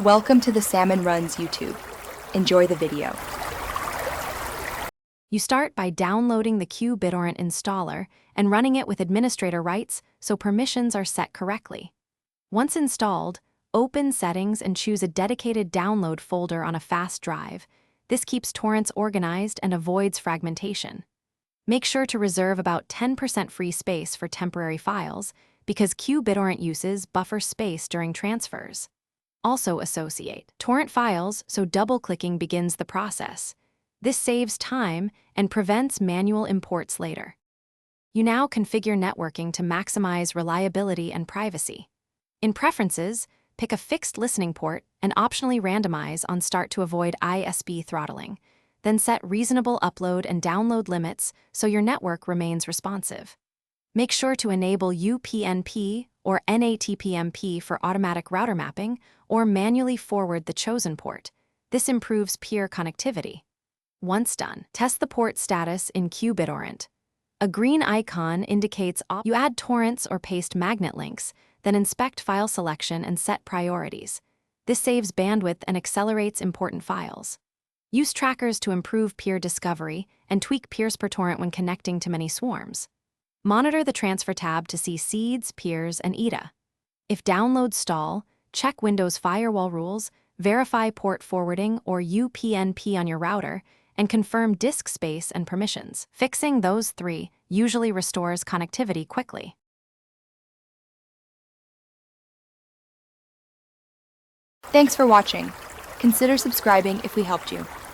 Welcome to the Salmon Runs YouTube. Enjoy the video. You start by downloading the Qbittorrent installer and running it with administrator rights so permissions are set correctly. Once installed, open Settings and choose a dedicated download folder on a fast drive. This keeps torrents organized and avoids fragmentation. Make sure to reserve about 10% free space for temporary files because Qbittorrent uses buffer space during transfers. Also associate torrent files so double-clicking begins the process. This saves time and prevents manual imports later. You now configure networking to maximize reliability and privacy. In Preferences, pick a fixed listening port and optionally randomize on start to avoid ISP throttling. Then set reasonable upload and download limits so your network remains responsive. Make sure to enable UPnP or NATPMP for automatic router mapping or manually forward the chosen port. This improves peer connectivity. Once done, test the port status in Qbittorrent. A green icon indicates you add torrents or paste magnet links, then inspect file selection and set priorities. This saves bandwidth and accelerates important files. Use trackers to improve peer discovery and tweak peers per torrent when connecting to many swarms. Monitor the transfer tab to see seeds, peers, and ETA. If downloads stall, check Windows firewall rules, verify port forwarding or UPnP on your router, and confirm disk space and permissions. Fixing those three usually restores connectivity quickly. Thanks for watching. Consider subscribing if we helped you.